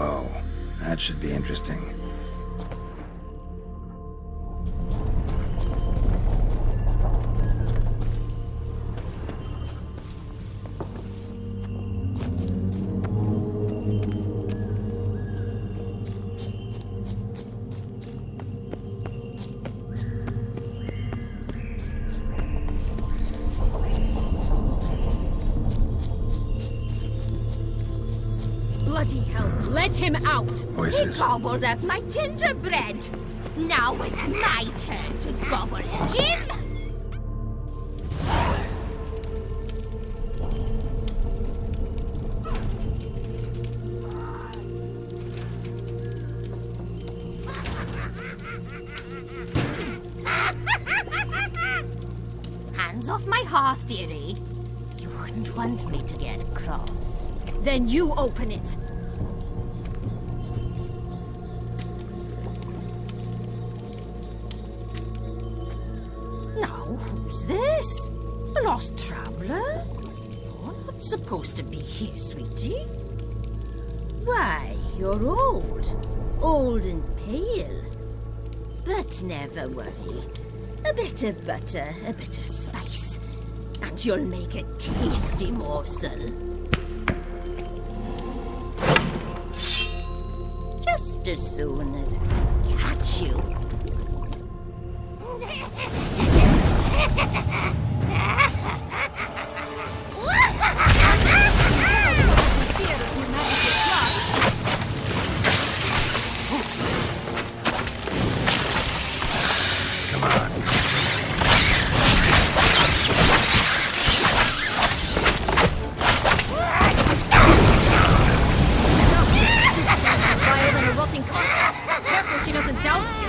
bow. That should be interesting. Bloody hell, let him out! Voices. He gobbled up my gingerbread. Now it's my turn to gobble him. Hands off my hearth, dearie. You wouldn't want me to get cross. Then you open it. Now, who's this? A lost traveler? You're not supposed to be here, sweetie. Why, you're old. Old and pale. But never worry. A bit of butter, a bit of spice, and you'll make a tasty morsel. Just as soon as I catch you. Come on. Drier than a rotting carcass. Careful she doesn't douse you.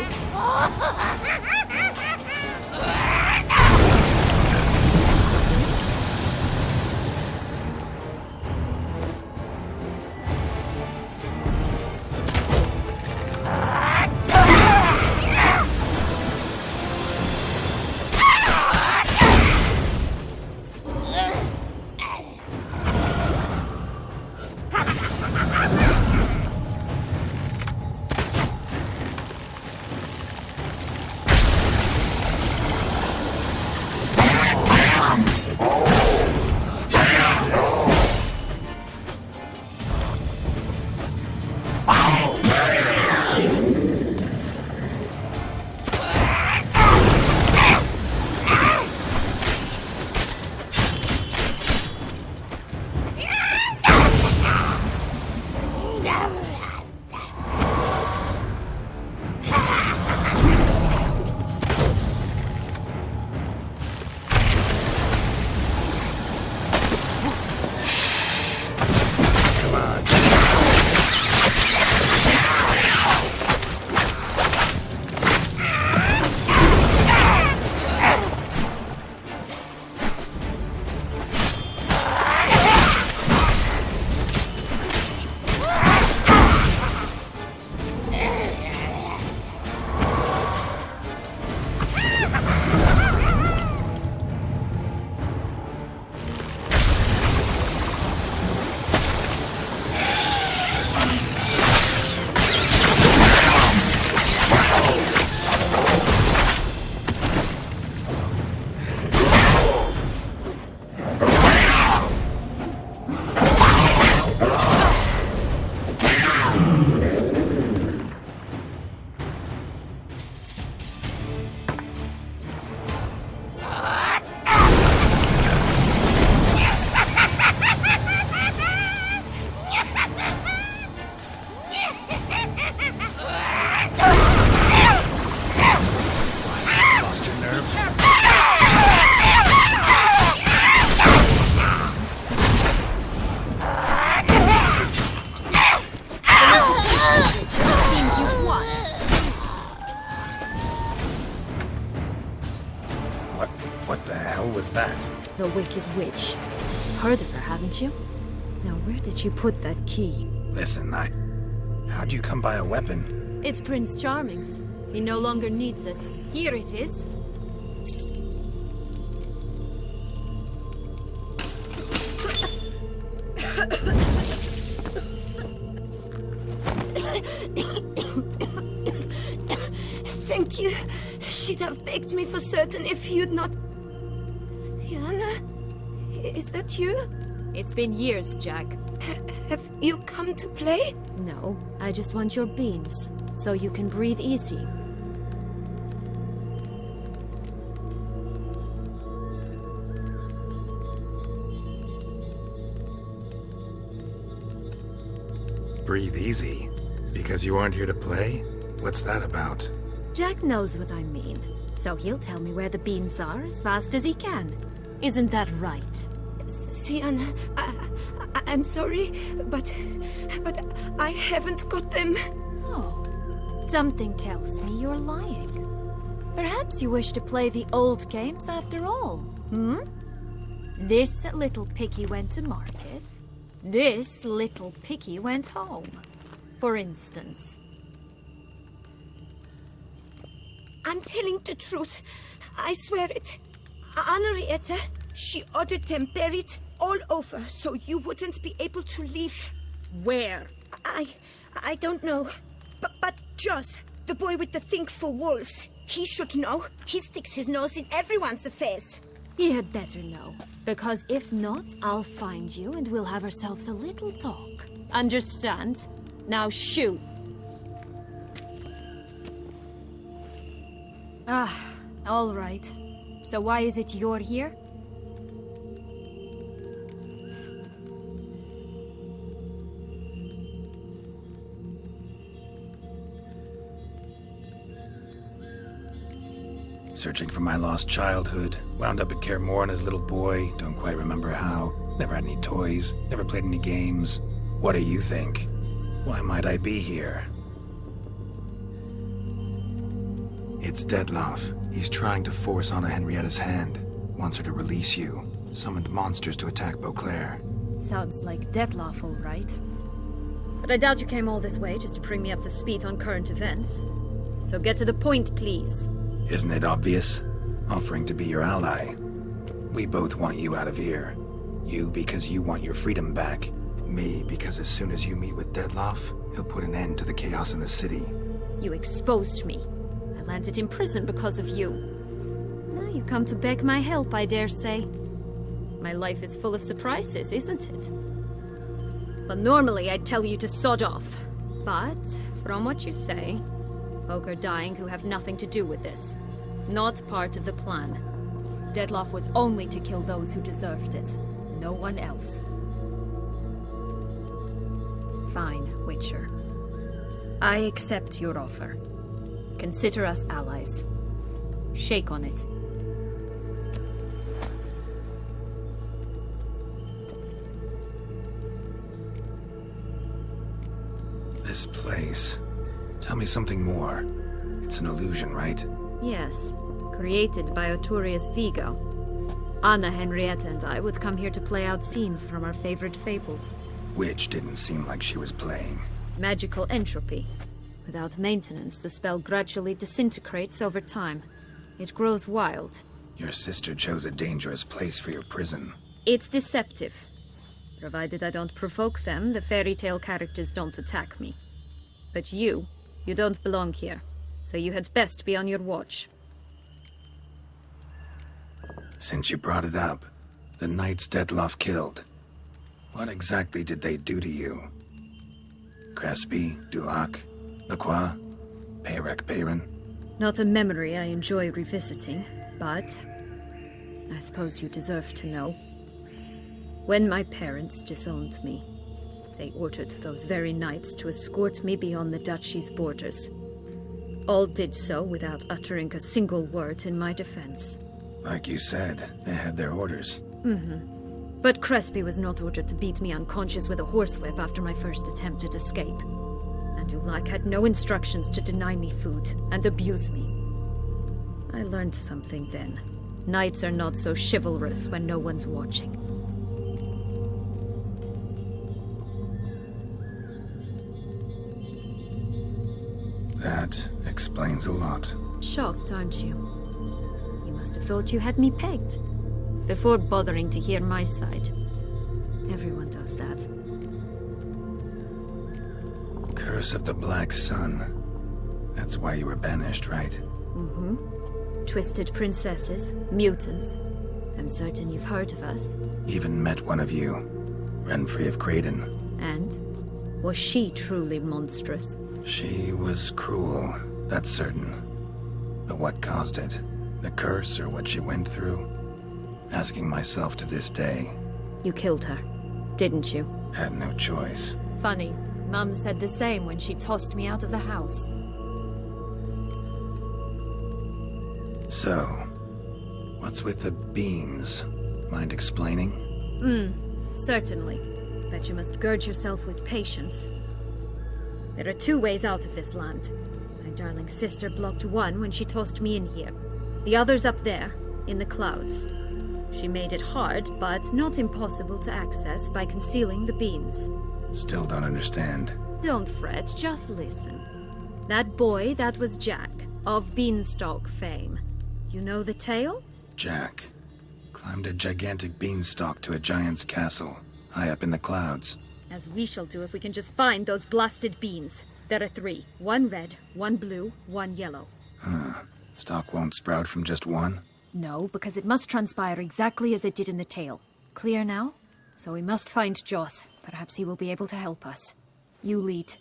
What the hell was that? The Wicked Witch. You've heard of her, haven't you? Now, where did you put that key? Listen, how'd you come by a weapon? It's Prince Charming's. He no longer needs it. Here it is. Thank you. She'd have begged me for certain if you'd not... Sienna? Is that you? It's been years, Jack. Have you come to play? No, I just want your beans, so you can breathe easy. Breathe easy? Because you aren't here to play? What's that about? Jack knows what I mean, so he'll tell me where the beans are as fast as he can. Isn't that right? Sienna, I'm sorry, but I haven't got them. Oh, something tells me you're lying. Perhaps you wish to play the old games after all, hmm? This little piggy went to market. This little piggy went home, for instance. I'm telling the truth. I swear it. Henrietta, she ordered them buried all over so you wouldn't be able to leave. Where? I don't know. But Joss, the boy with the thing for wolves, he should know. He sticks his nose in everyone's affairs. He had better know, because if not, I'll find you and we'll have ourselves a little talk. Understand? Now shoot! Ah, all right. So why is it you're here? Searching for my lost childhood. Wound up at Kaer Morhen as a little boy. Don't quite remember how. Never had any toys. Never played any games. What do you think? Why might I be here? It's Dettlaff. He's trying to force Anna Henrietta's hand. Wants her to release you. Summoned monsters to attack Beauclair. Sounds like Dettlaff, all right. But I doubt you came all this way just to bring me up to speed on current events. So get to the point, please. Isn't it obvious? Offering to be your ally. We both want you out of here. You because you want your freedom back. Me because as soon as you meet with Dettlaff, he'll put an end to the chaos in the city. You exposed me. I landed in prison because of you. Now you come to beg my help, I dare say. My life is full of surprises, isn't it? But normally I'd tell you to sod off. But, from what you say, folk are dying who have nothing to do with this. Not part of the plan. Dettlaff was only to kill those who deserved it. No one else. Fine, Witcher. I accept your offer. Consider us allies. Shake on it. This place. Tell me something more. It's an illusion, right? Yes, created by Oturius Vigo. Anna, Henrietta, and I would come here to play out scenes from our favorite fables. Which didn't seem like she was playing. Magical entropy. Without maintenance, the spell gradually disintegrates over time. It grows wild. Your sister chose a dangerous place for your prison. It's deceptive. Provided I don't provoke them, the fairy tale characters don't attack me. But you don't belong here. So you had best be on your watch. Since you brought it up, the knights Dettlaff killed. What exactly did they do to you? Crespi, Dulac, Lacroix, Peyrek Bayron? Not a memory I enjoy revisiting, but I suppose you deserve to know. When my parents disowned me, they ordered those very knights to escort me beyond the duchy's borders. All did so without uttering a single word in my defense. Like you said, they had their orders. But Crespi was not ordered to beat me unconscious with a horsewhip after my first attempt at escape. And Dulac had no instructions to deny me food and abuse me. I learned something then. Knights are not so chivalrous when no one's watching. That explains a lot. Shocked, aren't you? You must have thought you had me pegged. Before bothering to hear my side. Everyone does that. Curse of the Black Sun. That's why you were banished, right? Twisted princesses, mutants. I'm certain you've heard of us. Even met one of you. Renfrey of Craden. And? Was she truly monstrous? She was cruel, that's certain. But what caused it? The curse or what she went through? Asking myself to this day. You killed her, didn't you? Had no choice. Funny. Mum said the same when she tossed me out of the house. So, what's with the beans? Mind explaining? Certainly. But you must gird yourself with patience. There are 2 ways out of this land. My darling sister blocked one when she tossed me in here. The other's up there, in the clouds. She made it hard, but not impossible to access by concealing the beans. Still don't understand. Don't fret, just listen. That boy, that was Jack, of Beanstalk fame. You know the tale? Jack climbed a gigantic beanstalk to a giant's castle, high up in the clouds. As we shall do if we can just find those blasted beans. There are 3. 1 red, 1 blue, 1 yellow. Stalk won't sprout from just one? No, because it must transpire exactly as it did in the tale. Clear now? So we must find Joss. Perhaps he will be able to help us. You lead.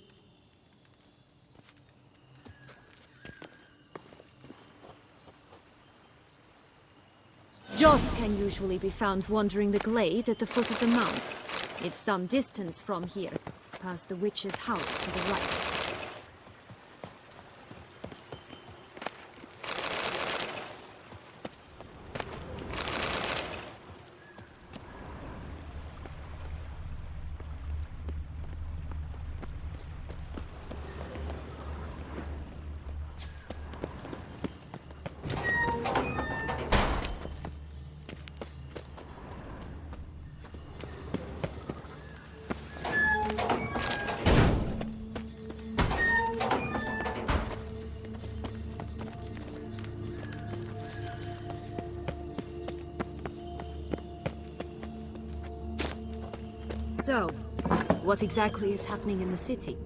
Joss can usually be found wandering the glade at the foot of the mount. It's some distance from here, past the witch's house to the right. So, what exactly is happening in the city?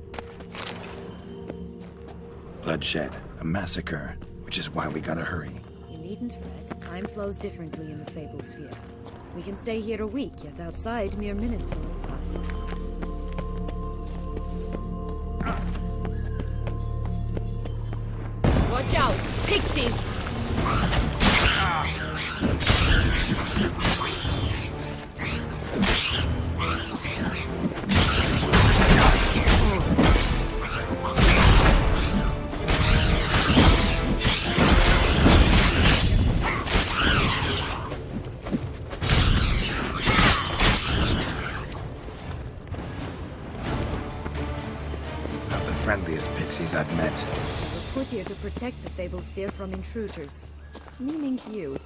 Bloodshed, a massacre, which is why we gotta hurry. You needn't fret. Time flows differently in the Fable Sphere. We can stay here a week, yet outside mere minutes will have passed. Watch out! Pixies! Friendliest pixies I've met. We're put here to protect the Fable Sphere from intruders. Meaning you.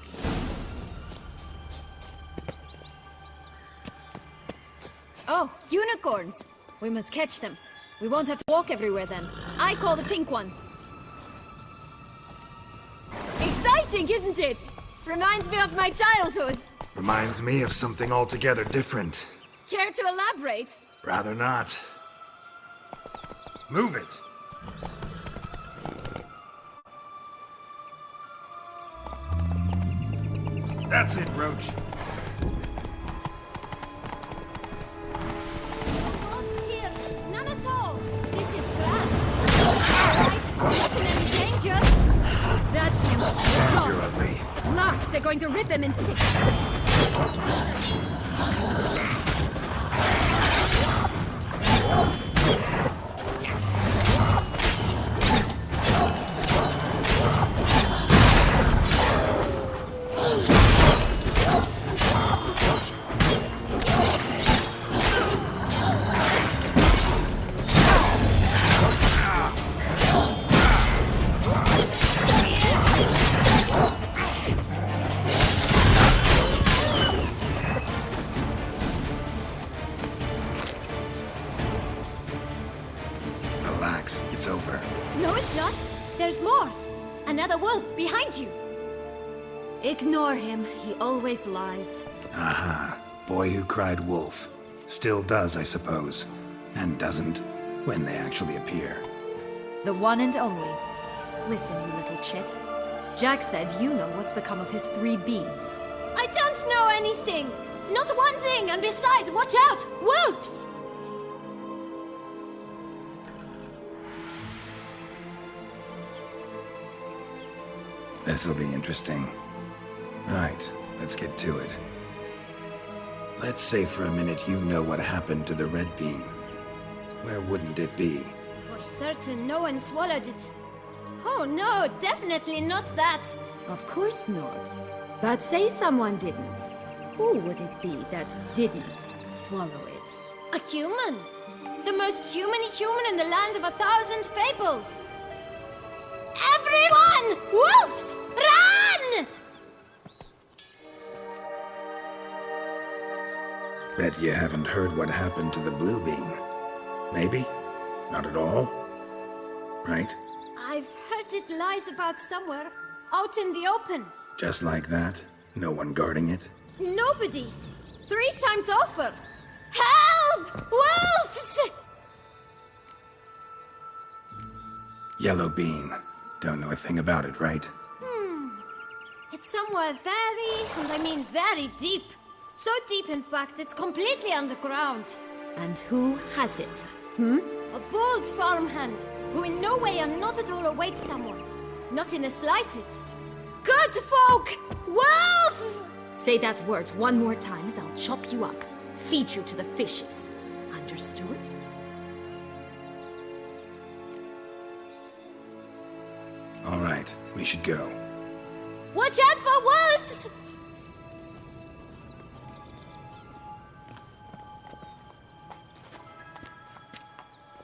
Oh, unicorns! We must catch them. We won't have to walk everywhere then. I call the pink one. Exciting, isn't it? Reminds me of my childhood. Reminds me of something altogether different. Care to elaborate? Rather not. Move it! That's it, Roach. Bombs here! None at all! This is grand! Alright, not in any danger! That's him! You're Joss! ugly. Last, they're going to rip him in 6! Relax, it's over. No, it's not! There's more! Another wolf behind you! Ignore him. He always lies. Aha. Boy who cried wolf. Still does, I suppose. And doesn't, when they actually appear. The one and only. Listen, you little chit. Jack said you know what's become of his 3 beans. I don't know anything! Not one thing, and besides, watch out! Wolves! This'll be interesting. Right, let's get to it. Let's say for a minute you know what happened to the red bean. Where wouldn't it be? For certain, no one swallowed it. Oh no, definitely not that. Of course not. But say someone didn't. Who would it be that didn't swallow it? A human. The most human in the land of 1,000 fables. Everyone! Wolves! Run! Bet you haven't heard what happened to the blue bean. Maybe? Not at all? Right? I've heard it lies about somewhere, out in the open. Just like that? No one guarding it? Nobody. 3 times over. Help! Wolves! Yellow bean. Don't know a thing about it, right? It's somewhere very, and I mean very deep. So deep, in fact, it's completely underground. And who has it? A bold farmhand, who in no way and not at all awaits someone. Not in the slightest. Good folk! Wolf! Say that word one more time and I'll chop you up. Feed you to the fishes. Understood? All right, we should go. Watch out for wolves!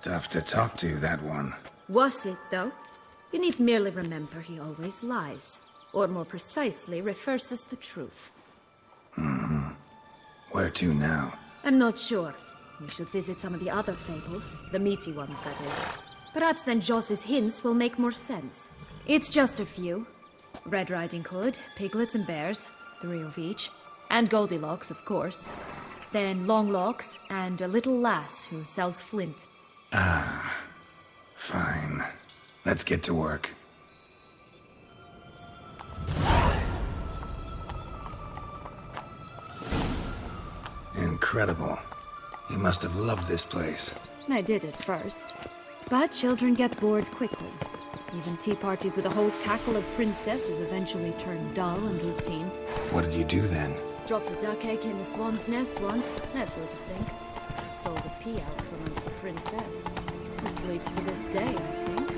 Tough to talk to, that one. Was it, though? You need merely remember he always lies. Or more precisely, reverses the truth. Where to now? I'm not sure. We should visit some of the other fables. The meaty ones, that is. Perhaps then Joss's hints will make more sense. It's just a few. Red Riding Hood, piglets and bears, 3 of each. And Goldilocks, of course. Then Longlocks, and a little lass who sells flint. Fine. Let's get to work. Incredible. You must have loved this place. I did at first. But children get bored quickly. Even tea parties with a whole cackle of princesses eventually turn dull and routine. What did you do then? Dropped a duck egg in the swan's nest once, that sort of thing. Stole the pea out from under the princess. Who sleeps to this day, I think.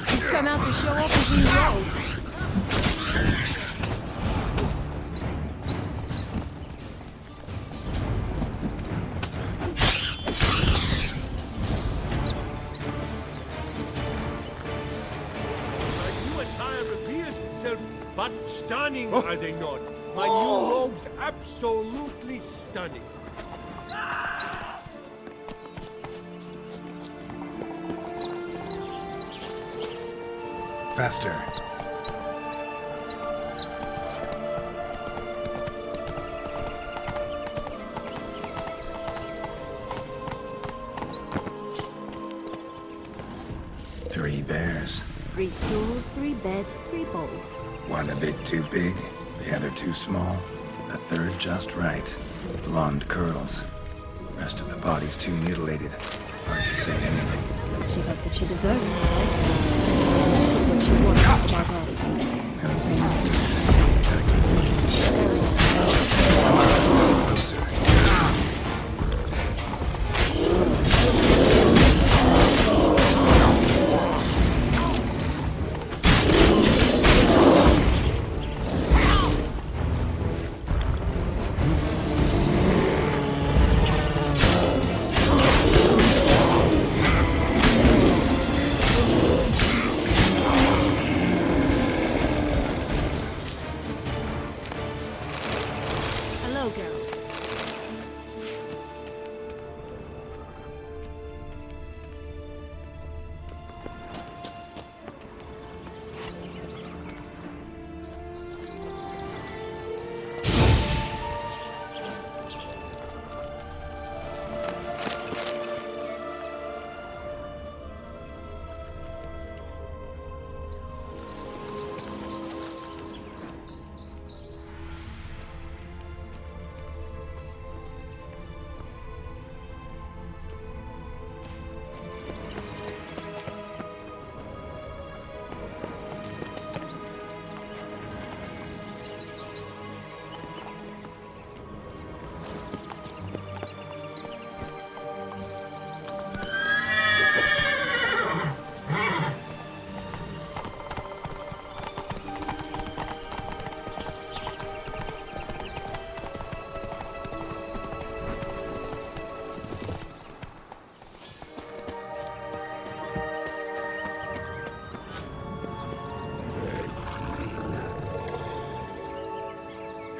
He's come out to show off his new robe. My new attire reveals itself, but stunning, are they not? My new robe's absolutely stunning. Faster. Three bears. 3 stools, 3 beds, 3 bowls. One a bit too big, the other too small, the third just right. Blonde curls. Rest of the body's too mutilated. Hard to say anything. She got what she deserved, as I said. Always took what she wanted without asking. Closer.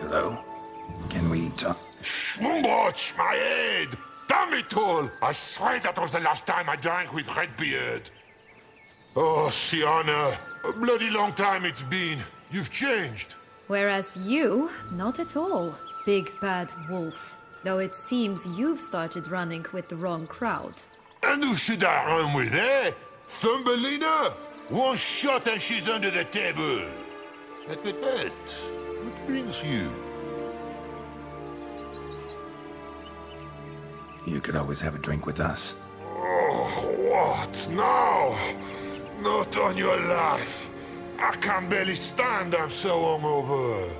Hello? Can we talk? Schwumbroch, my head! Damn it all! I swear that was the last time I drank with Redbeard. Oh, Sienna, a bloody long time it's been. You've changed. Whereas you, not at all, big bad wolf. Though it seems you've started running with the wrong crowd. And who should I run with, eh? Thumbelina? One shot and she's under the table. But, what brings you? You could always have a drink with us. Oh, what now? Not on your life. I can barely stand, I'm so hungover.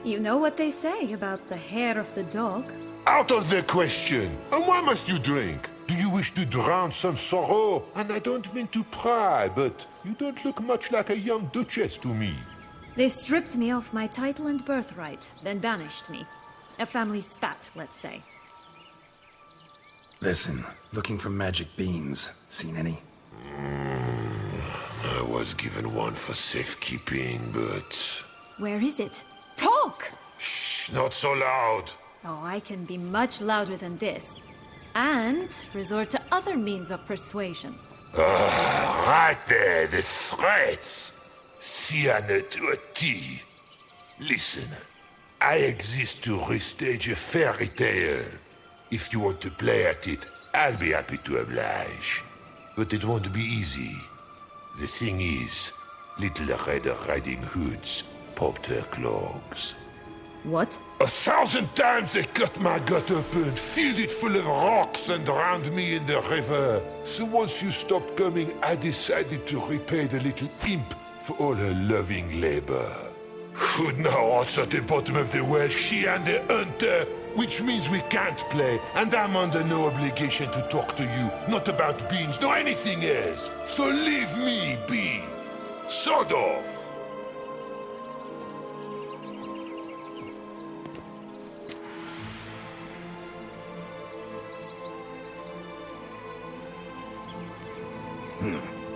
You know what they say about the hair of the dog? Out of the question. And why must you drink? Do you wish to drown some sorrow? And I don't mean to pry, but you don't look much like a young duchess to me. They stripped me of my title and birthright, then banished me. A family spat, let's say. Listen, looking for magic beans. Seen any? I was given one for safekeeping, but... Where is it? Talk! Shh, not so loud. Oh, I can be much louder than this. And resort to other means of persuasion. Right there, the threats. Sienna to a T. Listen, I exist to restage a fairy tale. If you want to play at it, I'll be happy to oblige. But it won't be easy. The thing is, Little Red Riding Hoods popped her clogs. What? 1,000 times they cut my gut open, filled it full of rocks and drowned me in the river. So once you stopped coming, I decided to repay the little imp for all her loving labor. Who'd now what's at the bottom of the well, she and the hunter, which means we can't play, and I'm under no obligation to talk to you, not about beans, nor anything else. So leave me be. Sod off.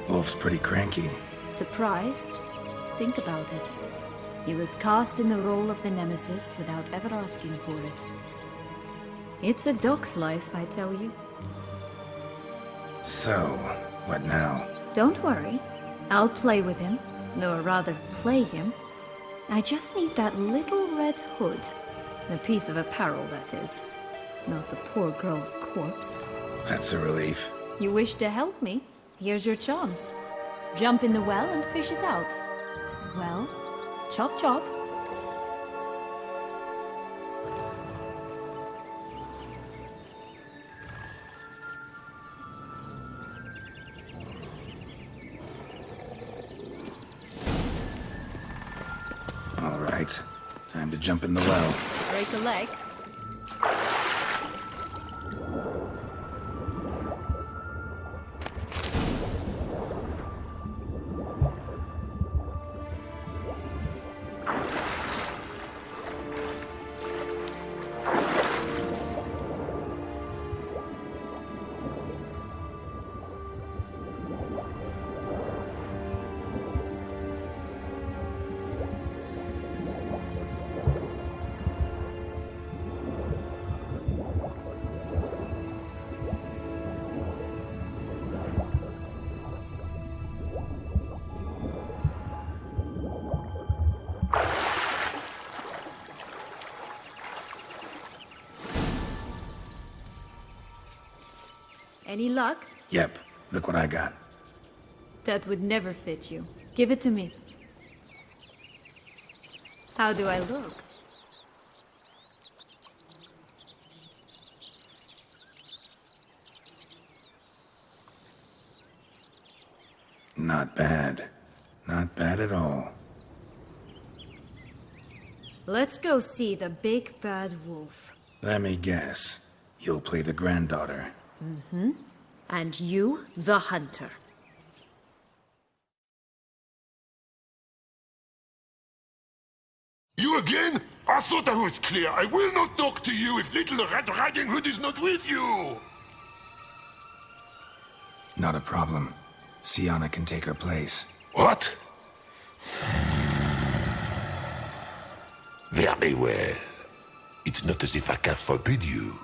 Wolf's pretty cranky. Surprised? Think about it. He was cast in the role of the Nemesis without ever asking for it. It's a dog's life, I tell you. So, what now? Don't worry. I'll play with him. Or rather, play him. I just need that little red hood. A piece of apparel, that is. Not the poor girl's corpse. That's a relief. You wish to help me? Here's your chance. Jump in the well and fish it out. Well, chop chop. All right. Time to jump in the well. Break a leg. Any luck? Yep. Look what I got. That would never fit you. Give it to me. How do I look? Not bad. Not bad at all. Let's go see the big bad wolf. Let me guess. You'll play the granddaughter. Mm-hmm. And you, the hunter. You again? I thought I was clear. I will not talk to you if Little Red Riding Hood is not with you! Not a problem. Sienna can take her place. What? Wer Very well. It's not as if I can forbid you.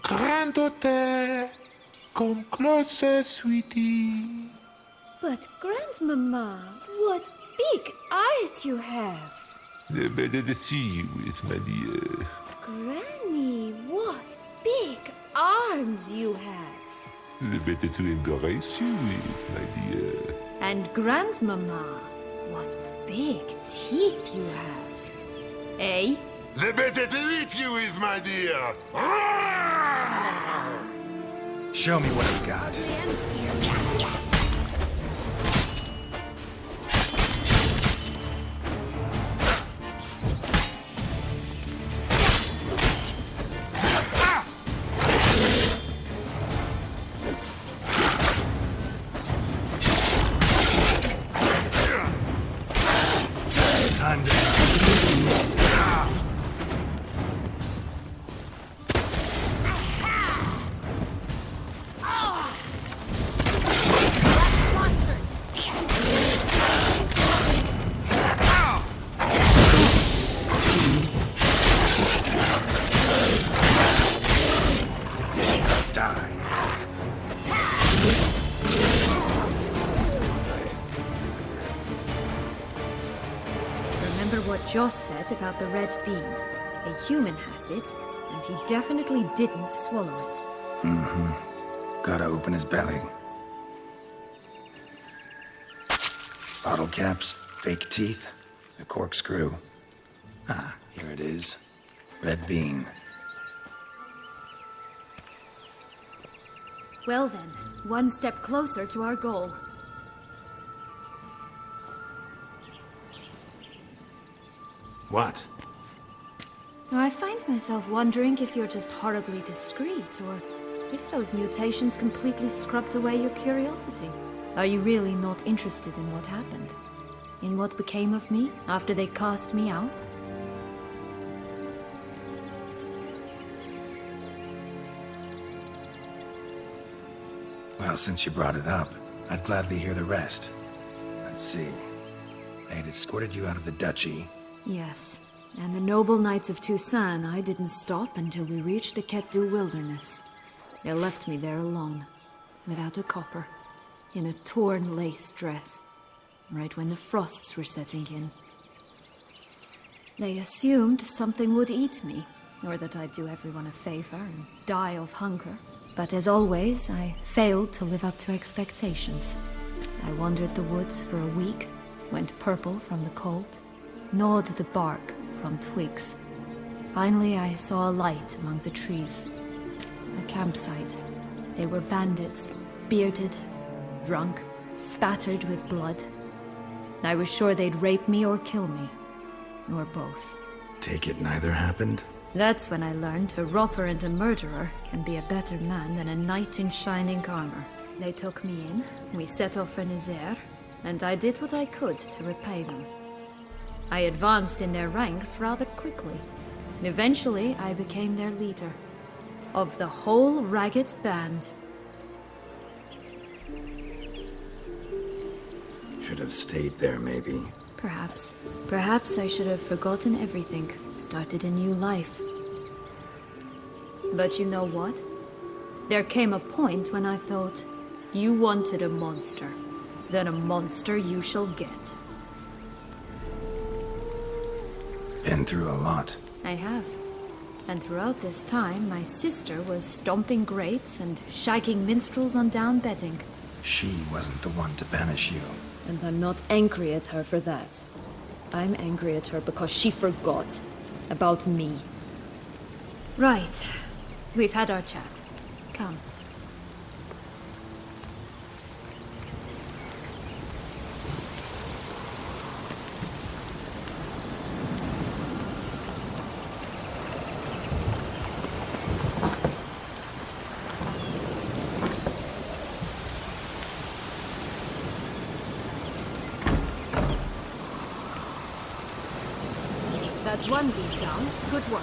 Granddaughter, come closer, sweetie. But, Grandmama, what big eyes you have. The better to see you with, my dear. Granny, what big arms you have. The better to embrace you with, my dear. And Grandmama, what big teeth you have. Eh? The better to eat you with, my dear. Show me what he's got. Time to... Remember what Joss said about the red bean. A human has it, and he definitely didn't swallow it. Gotta open his belly. Bottle caps, fake teeth, a corkscrew. Ah, here it is. Red bean. Well then, one step closer to our goal. What? I find myself wondering if you're just horribly discreet, or if those mutations completely scrubbed away your curiosity. Are you really not interested in what happened? In what became of me after they cast me out? Well, since you brought it up, I'd gladly hear the rest. Let's see. They had escorted you out of the duchy. Yes, and the noble knights of Toussaint, I didn't stop until we reached the Ketdu wilderness. They left me there alone, without a copper, in a torn lace dress, right when the frosts were setting in. They assumed something would eat me, or that I'd do everyone a favor and die of hunger. But as always, I failed to live up to expectations. I wandered the woods for a week, went purple from the cold, gnawed the bark from twigs. Finally, I saw a light among the trees. A campsite. They were bandits, bearded, drunk, spattered with blood. I was sure they'd rape me or kill me, or both. Take it neither happened? That's when I learned a robber and a murderer can be a better man than a knight in shining armor. They took me in, we set off for Nazaire, and I did what I could to repay them. I advanced in their ranks rather quickly. Eventually, I became their leader. Of the whole ragged band. Should have stayed there, maybe. Perhaps. Perhaps I should have forgotten everything, started a new life. But you know what? There came a point when I thought, you wanted a monster. Then a monster you shall get. Been through a lot. I have. And throughout this time, my sister was stomping grapes and shagging minstrels on down bedding. She wasn't the one to banish you. And I'm not angry at her for that. I'm angry at her because she forgot about me. Right. We've had our chat. Come. That's one beat down. Good work.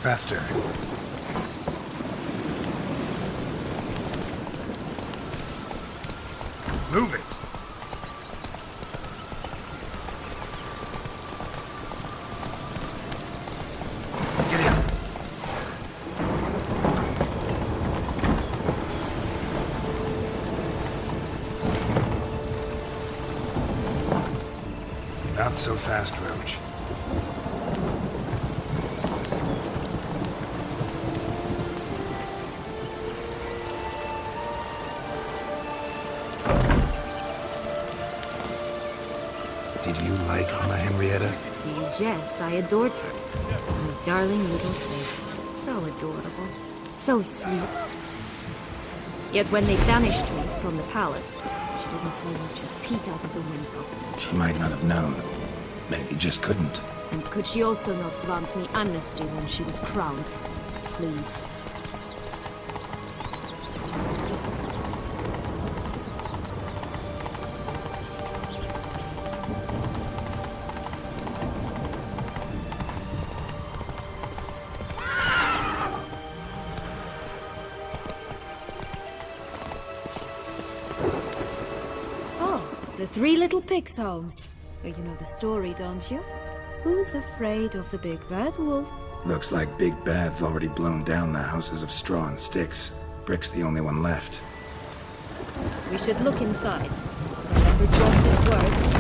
Faster. Move it. Not so fast, Roach. Did you like Anna Henrietta? Do you jest? I adored her. My darling little sis. So adorable. So sweet. Yet when they banished me from the palace, she didn't so much as peek out of the window. She might not have known. Maybe just couldn't. And could she also not grant me amnesty when she was crowned? Please. The Three Little Pigs' homes. Well, you know the story, don't you? Who's afraid of the big bad wolf? Looks like Big Bad's already blown down the houses of straw and sticks. Brick's the only one left. We should look inside. Remember Joss's words.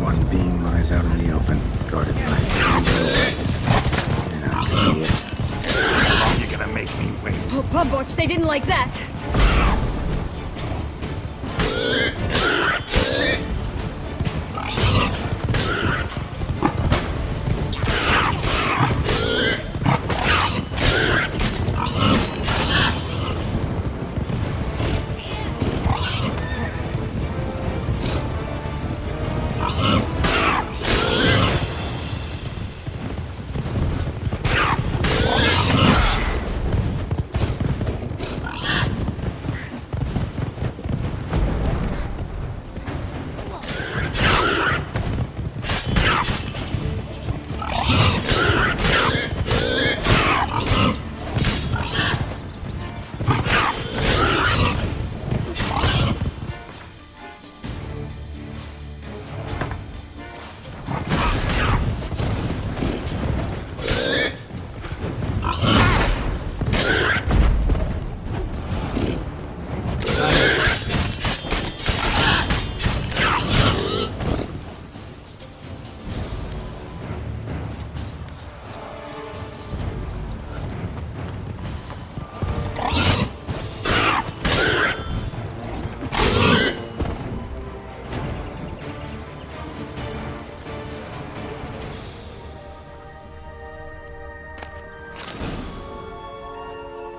One beam lies out in the open, guarded by three doorways. Yeah, could be it. How long you gonna make me wait? Oh, Pumboch, they didn't like that!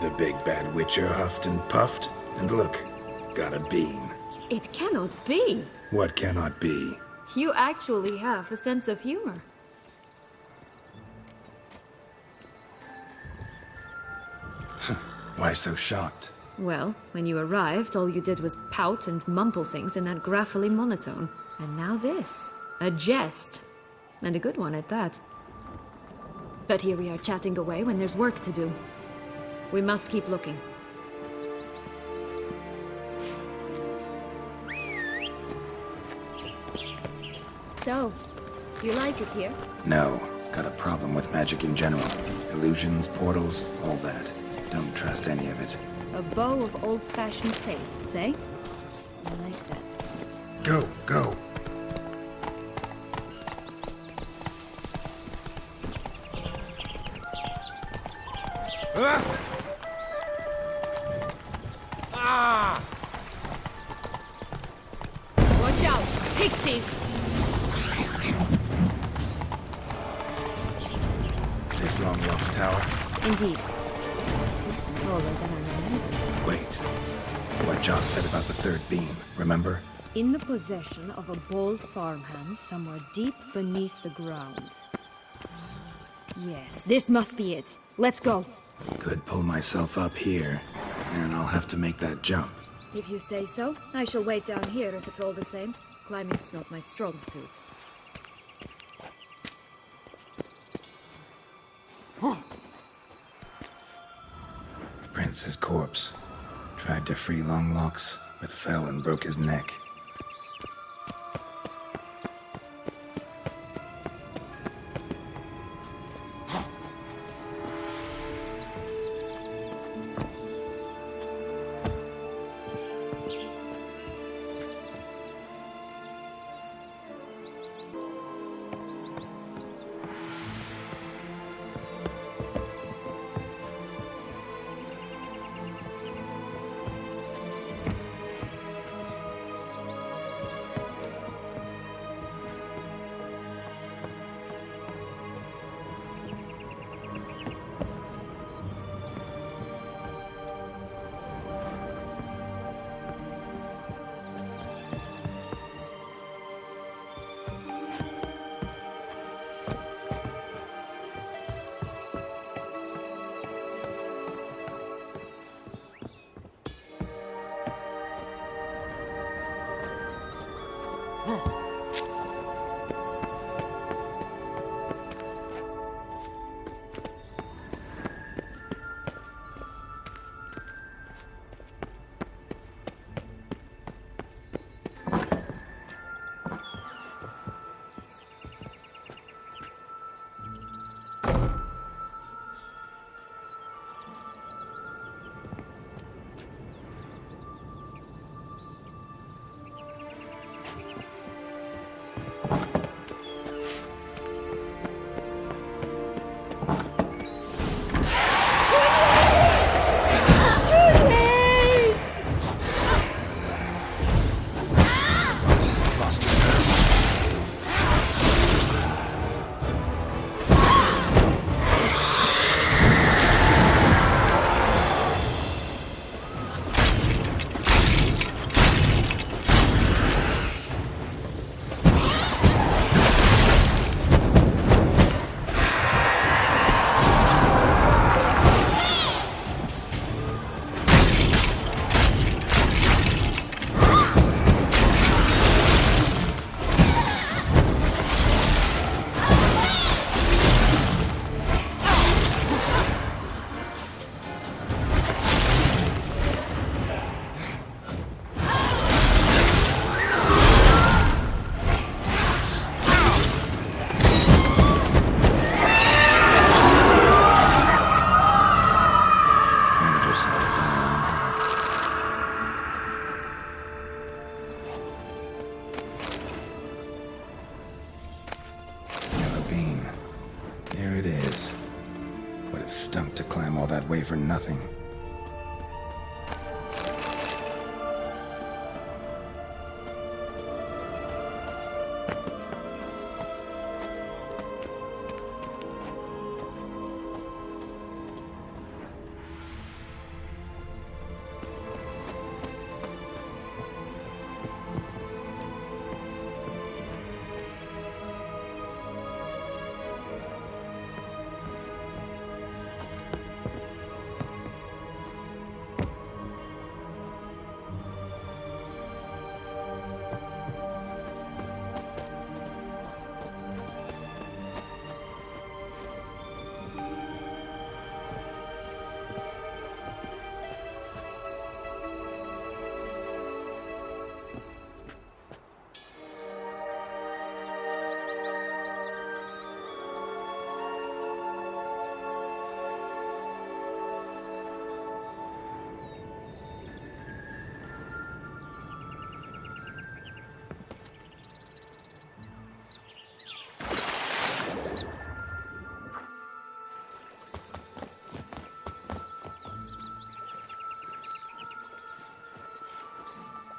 The big bad Witcher huffed and puffed, and look, got a bean. It cannot be! What cannot be? You actually have a sense of humor. Why so shocked? Well, when you arrived, all you did was pout and mumble things in that graphically monotone. And now this. A jest. And a good one at that. But here we are chatting away when there's work to do. We must keep looking. So, you like it here? No, got a problem with magic in general. Illusions, portals, all that. Don't trust any of it. A bow of old-fashioned tastes, eh? I like that. Go, go. Watch out! Pixies! This long lost tower? Indeed. It's even taller than I remembered. Wait. What Joss said about the third beam, remember? In the possession of a bold farmhand somewhere deep beneath the ground. Yes, this must be it. Let's go. Could pull myself up here, and I'll have to make that jump. If you say so, I shall wait down here if it's all the same. Climbing's not my strong suit. Prince's corpse. Tried to free Longlocks, but fell and broke his neck. Lost your nerve? There it is. Would have stunk to climb all that way for nothing.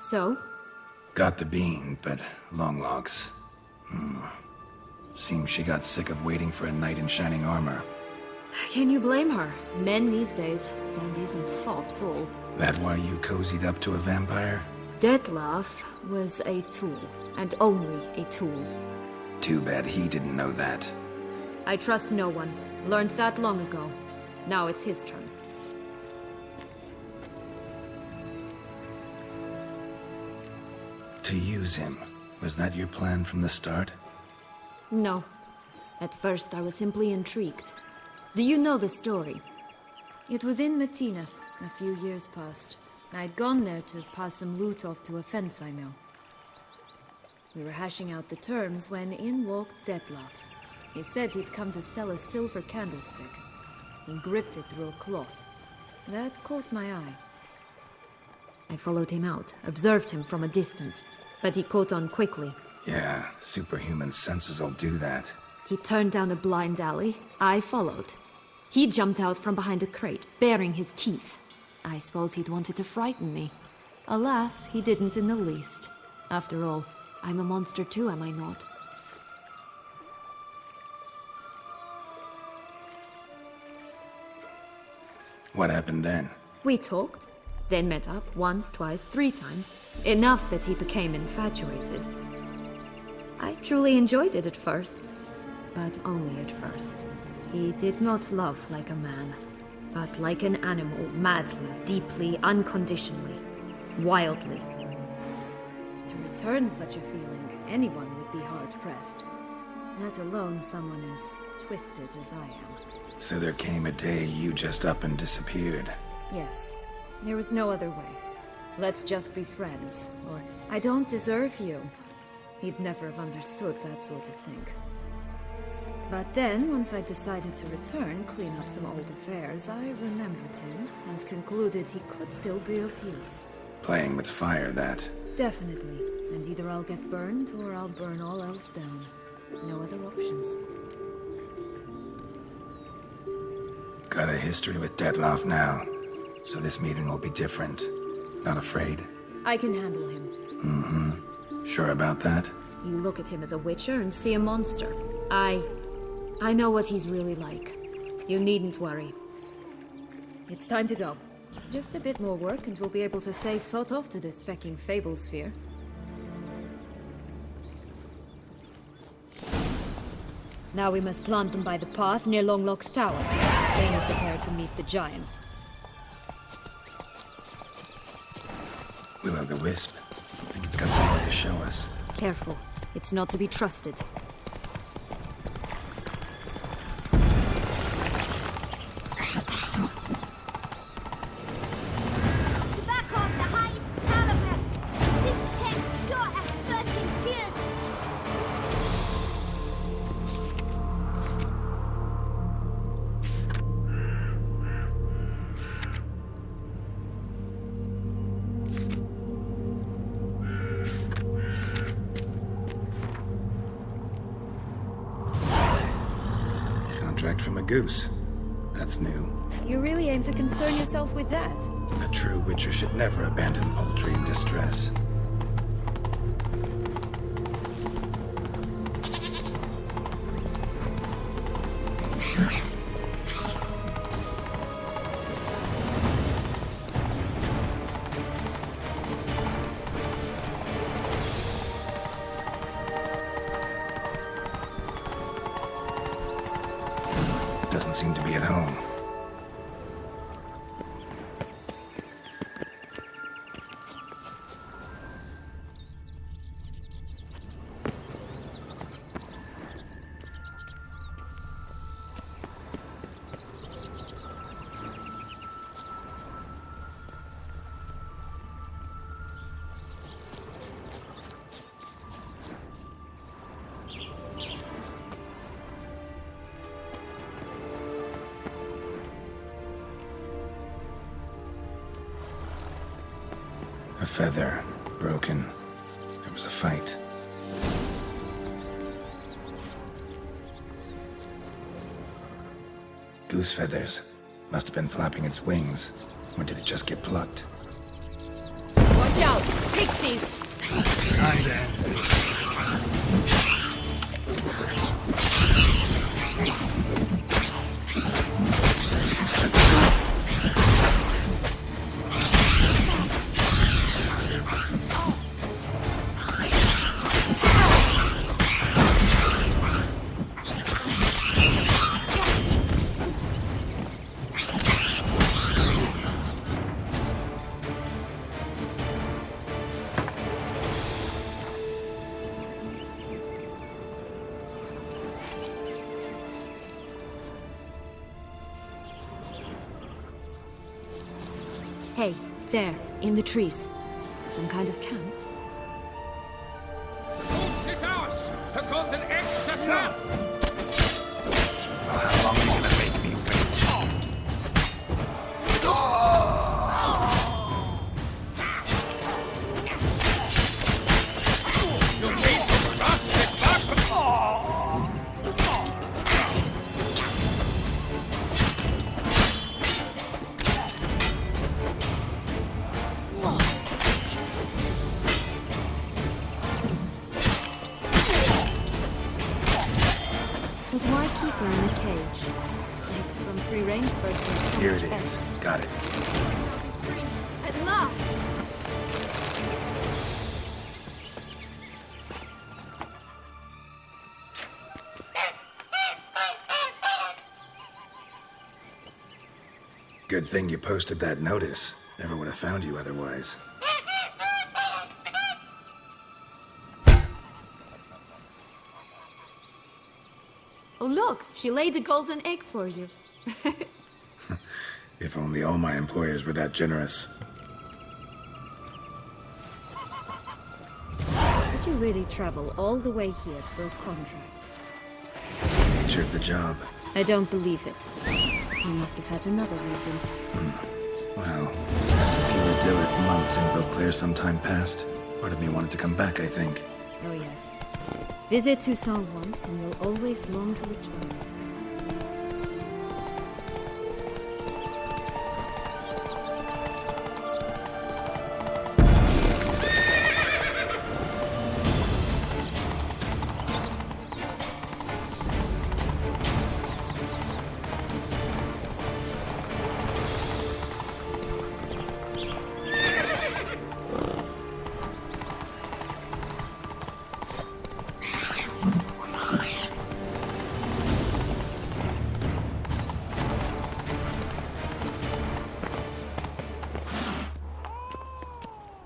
So? Got the bean, but long logs. Seems she got sick of waiting for a knight in shining armor. Can you blame her? Men these days, dandies and fops all. That why you cozied up to a vampire? Detlef was a tool, and only a tool. Too bad he didn't know that. I trust no one. Learned that long ago. Now it's his turn. To use him. Was that your plan from the start? No. At first I was simply intrigued. Do you know the story? It was in Mettina, a few years past. I'd gone there to pass some loot off to a fence I know. We were hashing out the terms when in walked Detlef. He said he'd come to sell a silver candlestick. He gripped it through a cloth. That caught my eye. I followed him out, observed him from a distance, but he caught on quickly. Yeah, superhuman senses will do that. He turned down a blind alley. I followed. He jumped out from behind a crate, baring his teeth. I suppose he'd wanted to frighten me. Alas, he didn't in the least. After all, I'm a monster too, am I not? What happened then? We talked, then met up once, twice, 3 times. Enough that he became infatuated. I truly enjoyed it at first, but only at first. He did not love like a man, but like an animal, madly, deeply, unconditionally, wildly. To return such a feeling, anyone would be hard-pressed. Let alone someone as twisted as I am. So there came a day you just up and disappeared. Yes, there was no other way. Let's just be friends, or I don't deserve you. He'd never have understood that sort of thing. But then, once I decided to return, clean up some old affairs, I remembered him and concluded he could still be of use. Playing with fire, that. Definitely. And either I'll get burned, or I'll burn all else down. No other options. Got a history with Detloff now, so this meeting will be different. Not afraid? I can handle him. Mm-hmm. Sure about that? You look at him as a witcher and see a monster. I know what he's really like. You needn't worry. It's time to go. Just a bit more work and we'll be able to say sod off to this fecking fable sphere. Now we must plant them by the path near Longlock's tower. Then we're prepared to meet the giant. Will-o'-the-wisp. I think it's got something to show us. Careful. It's not to be trusted. Back off the highest caliber! This tech pure as virgin tears! Contract from a goose. That's new. You really aim to concern yourself with that? A true witcher should never abandon poultry in distress. Doesn't seem to be at home. A feather, broken. There was a fight. Goose feathers. Must have been flapping its wings. Or did it just get plucked? Watch out! Pixies! Hey, there, in the trees. Some kind of camp? Goose is ours! A golden excess now! Well, how long are you gonna make me wait? You wait for us, sit back! But why keep her in a cage? Eggs from free-range birds are so Here much it better. is. Got it. Free, at last! Good thing you posted that notice. Never would have found you otherwise. Oh, look, she laid a golden egg for you. If only all my employers were that generous. Did you really travel all the way here for a contract? Nature of the job. I don't believe it. You must have had another reason. Well, if you were Dill at months in Beauclair some time past, part of me wanted to come back, I think. Oh, yes. Visit Toussaint once, and you'll always long to return.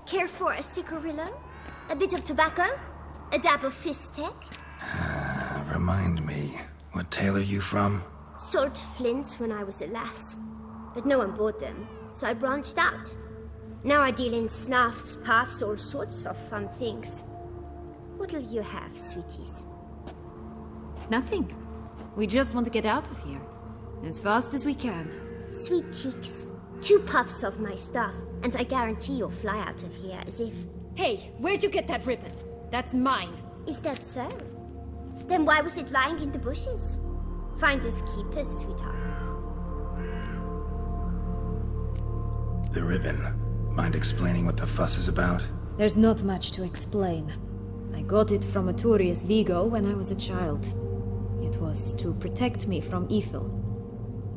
Care for a cigarillo? A bit of tobacco? A dab of fistek? Remind me, what tale are you from? Sold flints when I was a lass, but no one bought them, so I branched out. Now I deal in snuffs, puffs, all sorts of fun things. What'll you have, sweeties? Nothing. We just want to get out of here. As fast as we can. Sweet cheeks. 2 puffs of my stuff, and I guarantee you'll fly out of here as if... Hey, where'd you get that ribbon? That's mine. Is that so? Then why was it lying in the bushes? Finders keepers, sweetheart. The ribbon. Mind explaining what the fuss is about? There's not much to explain. I got it from Aturius Vigo when I was a child. It was to protect me from evil.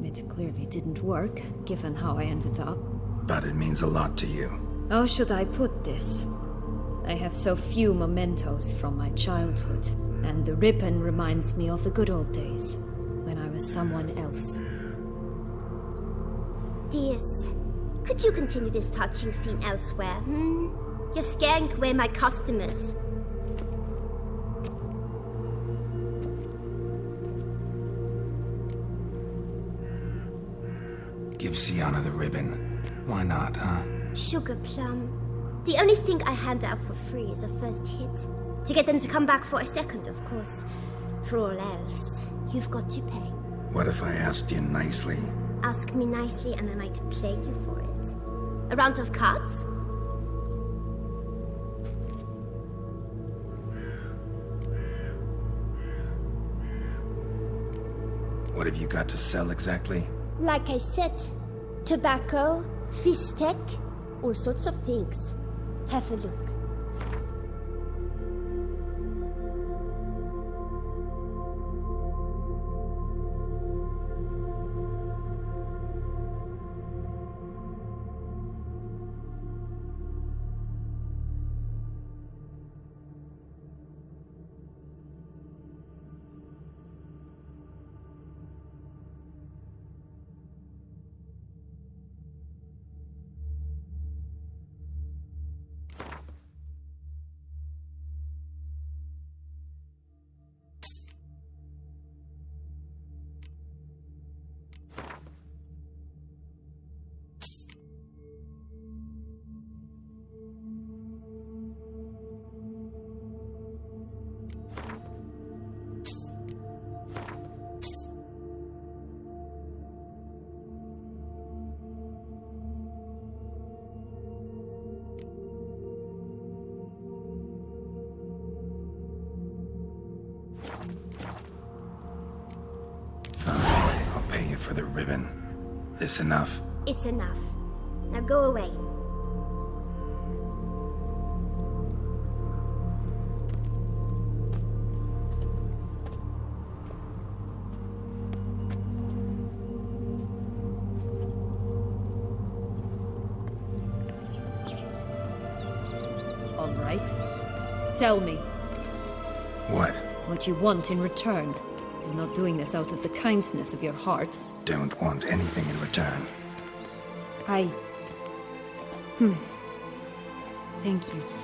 It clearly didn't work, given how I ended up. But it means a lot to you. How should I put this? I have so few mementos from my childhood, and the ribbon reminds me of the good old days, when I was someone else. Dears, could you continue this touching scene elsewhere, You're scaring away my customers. Give Sienna the ribbon. Why not, huh? Sugar plum. The only thing I hand out for free is a first hit. To get them to come back for a second, of course. For all else, you've got to pay. What if I asked you nicely? Ask me nicely and I might play you for it. A round of cards? What have you got to sell exactly? Like I said, tobacco, fistek, all sorts of things. Have a look. For the ribbon. This enough? It's enough. Now go away. All right. Tell me. What? What you want in return. You're not doing this out of the kindness of your heart. Don't want anything in return. Thank you.